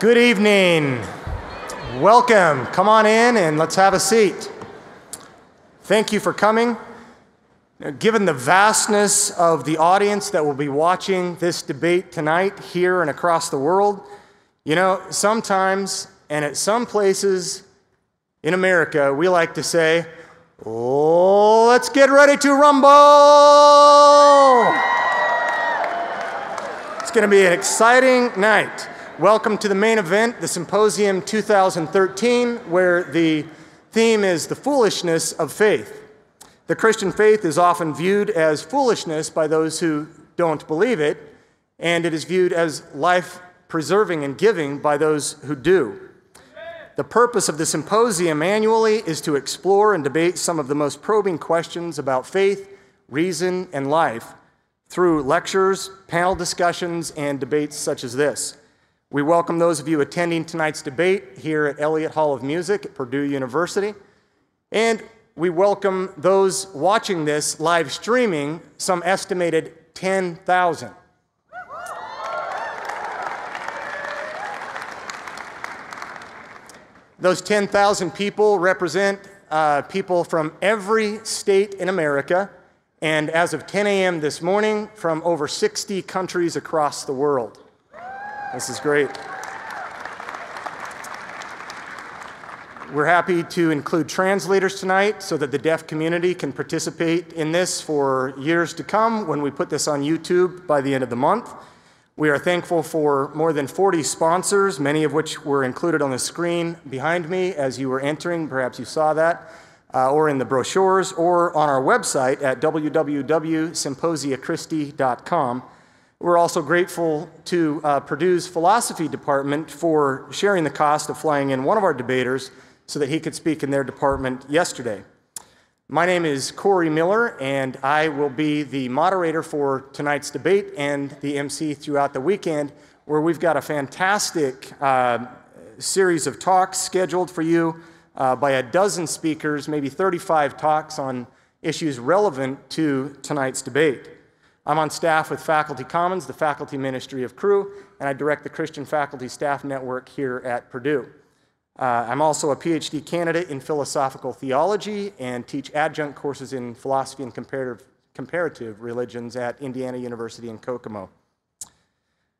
Good evening. Welcome. Come on in and let's have a seat. Thank you for coming. Given the vastness of the audience that will be watching this debate tonight here and across the world, sometimes and at some places in America, we like to say, "Oh, let's get ready to rumble." It's going to be an exciting night. Welcome to the main event, the Symposium 2013, where the theme is the foolishness of faith. The Christian faith is often viewed as foolishness by those who don't believe it, and it is viewed as life-preserving and giving by those who do. The purpose of the symposium annually is to explore and debate some of the most probing questions about faith, reason, and life through lectures, panel discussions, and debates such as this. We welcome those of you attending tonight's debate here at Elliott Hall of Music at Purdue University, and we welcome those watching this live streaming, some estimated 10,000. Those 10,000 people represent people from every state in America, and as of 10 a.m. this morning, from over 60 countries across the world. This is great. We're happy to include translators tonight so that the deaf community can participate in this for years to come when we put this on YouTube by the end of the month. We are thankful for more than 40 sponsors, many of which were included on the screen behind me as you were entering. Perhaps you saw that, or in the brochures, or on our website at www.symposiachristi.com. We're also grateful to Purdue's philosophy department for sharing the cost of flying in one of our debaters so that he could speak in their department yesterday. My name is Corey Miller, and I will be the moderator for tonight's debate and the MC throughout the weekend, where we've got a fantastic series of talks scheduled for you by a dozen speakers, maybe 35 talks on issues relevant to tonight's debate. I'm on staff with Faculty Commons, the faculty ministry of Cru, and I direct the Christian Faculty Staff Network here at Purdue. I'm also a PhD candidate in philosophical theology and teach adjunct courses in philosophy and comparative religions at Indiana University in Kokomo.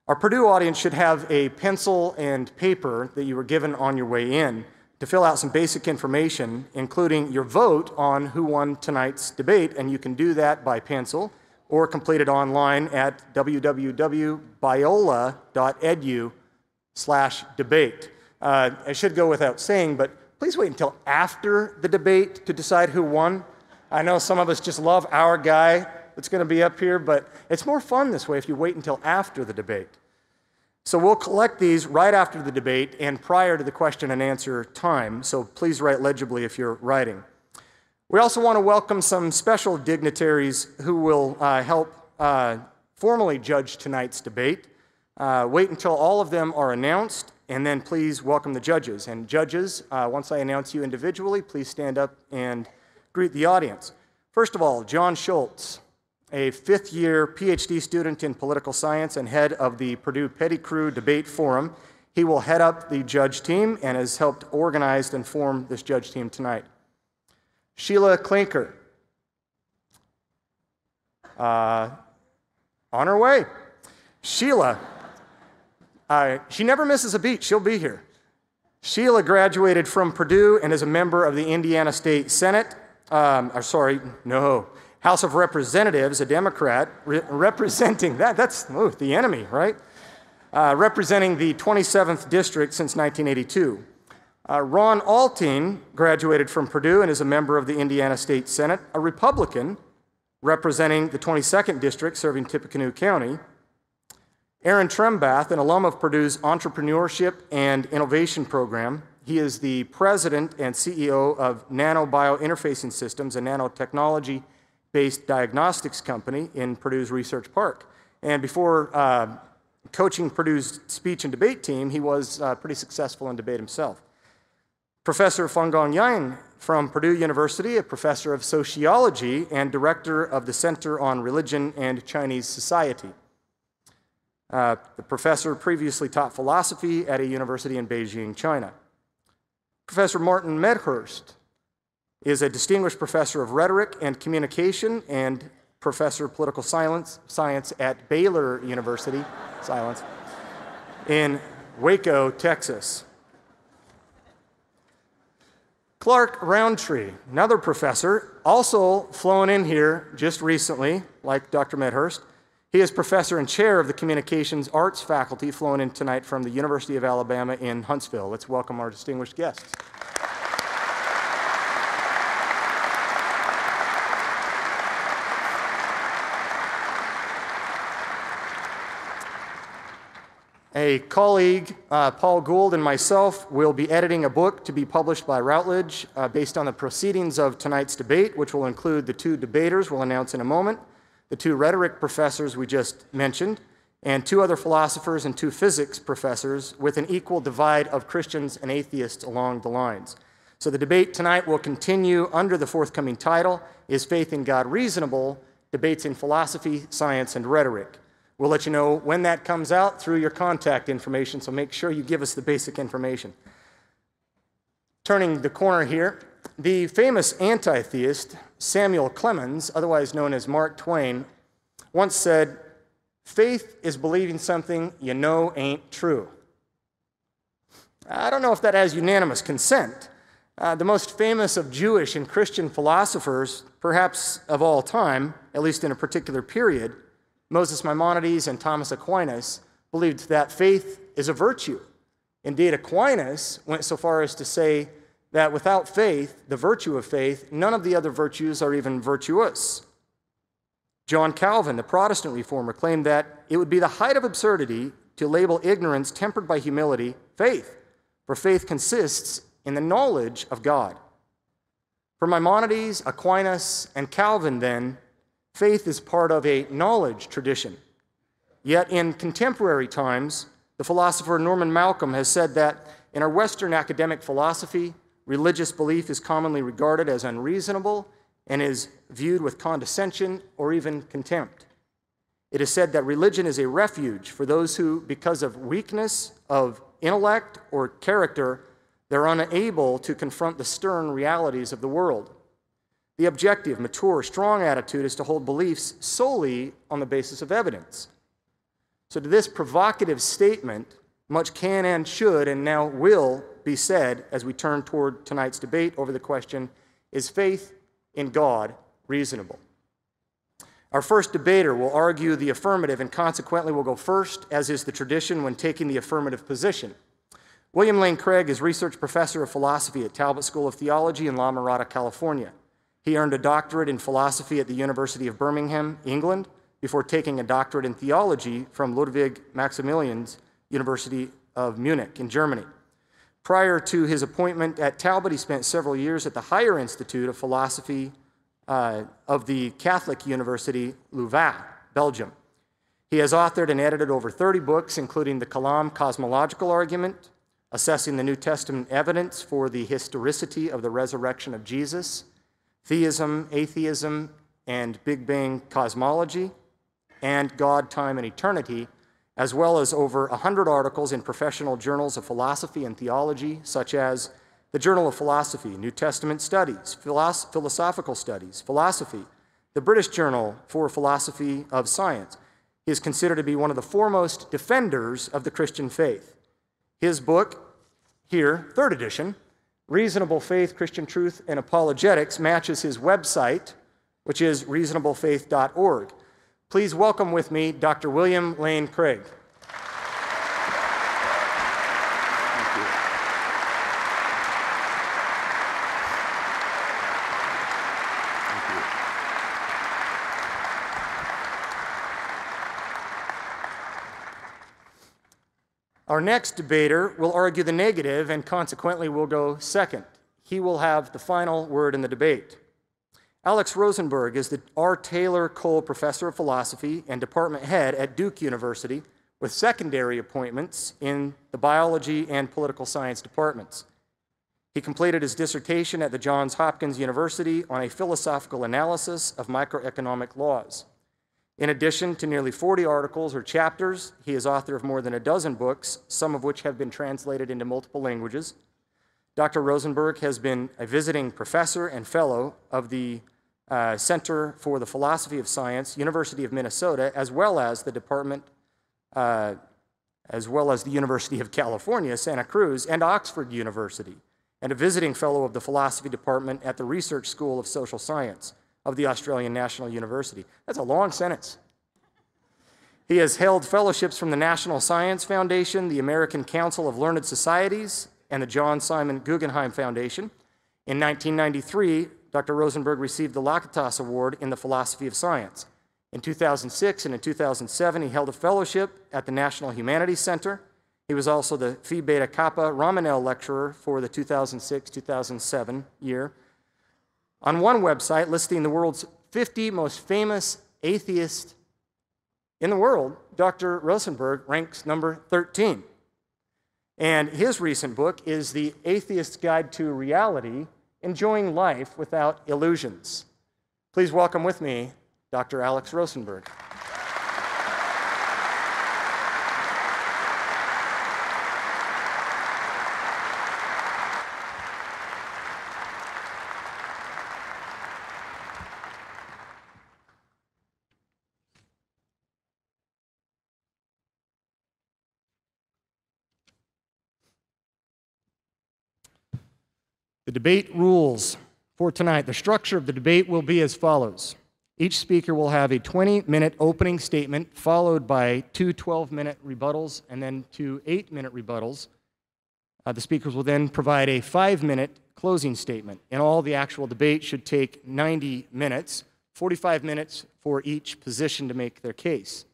Our Purdue audience should have a pencil and paper that you were given on your way in to fill out some basic information, including your vote on who won tonight's debate, and you can do that by pencil or complete it online at www.biola.edu/debate. I should go without saying, but please wait until after the debate to decide who won. I know some of us just love our guy that's going to be up here, but it's more fun this way if you wait until after the debate. So we'll collect these right after the debate and prior to the question and answer time, so please write legibly if you're writing. We also want to welcome some special dignitaries who will help formally judge tonight's debate. Wait until all of them are announced, and then please welcome the judges. And judges, once I announce you individually, please stand up and greet the audience. First of all, John Schultz, a fifth-year PhD student in political science and head of the Purdue Petty-Crew Debate Forum. He will head up the judge team and has helped organize and form this judge team tonight. Sheila Klinker, on her way. Sheila, she never misses a beat. She'll be here. Sheila graduated from Purdue and is a member of the Indiana State Senate, House of Representatives, a Democrat, representing, that's the enemy, right? Representing the 27th District since 1982. Ron Alting graduated from Purdue and is a member of the Indiana State Senate, a Republican representing the 22nd District serving Tippecanoe County. Aaron Trembath, an alum of Purdue's Entrepreneurship and Innovation Program. He is the president and CEO of Nano Biointerfacing Systems, a nanotechnology-based diagnostics company in Purdue's Research Park. And before coaching Purdue's speech and debate team, he was pretty successful in debate himself. Professor Fengong Yang from Purdue University, a professor of sociology and director of the Center on Religion and Chinese Society. The professor previously taught philosophy at a university in Beijing, China. Professor Martin Medhurst is a distinguished professor of rhetoric and communication and professor of political science at Baylor University, in Waco, Texas. Clark Roundtree, another professor, also flown in here just recently, like Dr. Medhurst. He is professor and chair of the Communications Arts faculty, flown in tonight from the University of Alabama in Huntsville. Let's welcome our distinguished guests. A colleague, Paul Gould, and myself will be editing a book to be published by Routledge based on the proceedings of tonight's debate, which will include the two debaters we'll announce in a moment, the two rhetoric professors we just mentioned, and two other philosophers and two physics professors with an equal divide of Christians and atheists along the lines. So the debate tonight will continue under the forthcoming title, Is Faith in God Reasonable? Debates in Philosophy, Science, and Rhetoric. We'll let you know when that comes out through your contact information, so make sure you give us the basic information. Turning the corner here, the famous anti-theist Samuel Clemens, otherwise known as Mark Twain, once said, "Faith is believing something you know ain't true." I don't know if that has unanimous consent. The most famous of Jewish and Christian philosophers, perhaps of all time, at least in a particular period, Moses Maimonides and Thomas Aquinas, believed that faith is a virtue. Indeed, Aquinas went so far as to say that without faith, the virtue of faith, none of the other virtues are even virtuous. John Calvin, the Protestant reformer, claimed that it would be the height of absurdity to label ignorance tempered by humility faith, for faith consists in the knowledge of God. For Maimonides, Aquinas, and Calvin, then, faith is part of a knowledge tradition. Yet in contemporary times, the philosopher Norman Malcolm has said that in our Western academic philosophy, religious belief is commonly regarded as unreasonable and is viewed with condescension or even contempt. It is said that religion is a refuge for those who, because of weakness of intellect or character, they're unable to confront the stern realities of the world. The objective, mature, strong attitude is to hold beliefs solely on the basis of evidence. So to this provocative statement, much can and should and now will be said as we turn toward tonight's debate over the question, is faith in God reasonable? Our first debater will argue the affirmative and consequently will go first, as is the tradition when taking the affirmative position. William Lane Craig is research professor of philosophy at Talbot School of Theology in La Mirada, California. He earned a doctorate in philosophy at the University of Birmingham, England, before taking a doctorate in theology from Ludwig Maximilian's University of Munich in Germany. Prior to his appointment at Talbot, he spent several years at the Higher Institute of Philosophy of the Catholic University Louvain, Belgium. He has authored and edited over 30 books, including the Kalam Cosmological Argument, Assessing the New Testament Evidence for the Historicity of the Resurrection of Jesus, Theism, Atheism, and Big Bang Cosmology, and God, Time, and Eternity, as well as over 100 articles in professional journals of philosophy and theology, such as the Journal of Philosophy, New Testament Studies, Philosophical Studies, Philosophy, the British Journal for Philosophy of Science. He is considered to be one of the foremost defenders of the Christian faith. His book, here, third edition, Reasonable Faith, Christian Truth, and Apologetics, matches his website, which is reasonablefaith.org. Please welcome with me Dr. William Lane Craig. Our next debater will argue the negative and consequently will go second. He will have the final word in the debate. Alex Rosenberg is the R. Taylor Cole Professor of Philosophy and Department Head at Duke University with secondary appointments in the Biology and Political Science departments. He completed his dissertation at the Johns Hopkins University on a philosophical analysis of microeconomic laws. In addition to nearly 40 articles or chapters, he is author of more than a dozen books, some of which have been translated into multiple languages. Dr. Rosenberg has been a visiting professor and fellow of the Center for the Philosophy of Science, University of Minnesota, as well as the University of California, Santa Cruz, and Oxford University, and a visiting fellow of the Philosophy Department at the Research School of Social Science of the Australian National University. That's a long sentence. He has held fellowships from the National Science Foundation, the American Council of Learned Societies, and the John Simon Guggenheim Foundation. In 1993, Dr. Rosenberg received the Lakatos Award in the Philosophy of Science. In 2006 and in 2007, he held a fellowship at the National Humanities Center. He was also the Phi Beta Kappa Ramanel Lecturer for the 2006-2007 year. On one website listing the world's 50 most famous atheists in the world, Dr. Rosenberg ranks number 13. And his recent book is The Atheist's Guide to Reality, Enjoying Life Without Illusions. Please welcome with me Dr. Alex Rosenberg. The debate rules for tonight. The structure of the debate will be as follows. Each speaker will have a 20-minute opening statement followed by two 12-minute rebuttals and then two 8-minute rebuttals. The speakers will then provide a 5-minute closing statement. In all, the actual debate should take 90 minutes, 45 minutes for each position to make their case.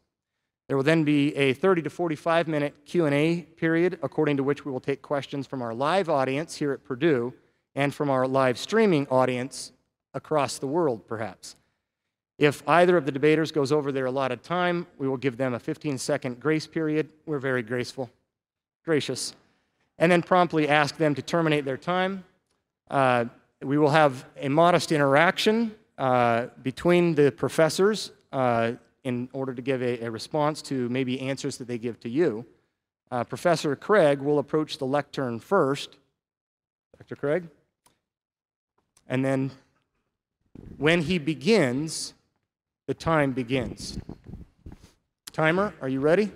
There will then be a 30 to 45-minute Q&A period, according to which we will take questions from our live audience here at Purdue and from our live streaming audience across the world, perhaps. If either of the debaters goes over their allotted time, we will give them a 15-second grace period. We're very gracious. And then promptly ask them to terminate their time. We will have a modest interaction between the professors in order to give a response to maybe answers that they give to you. Professor Craig will approach the lectern first. Dr. Craig? And then when he begins, the time begins. Timer, are you ready?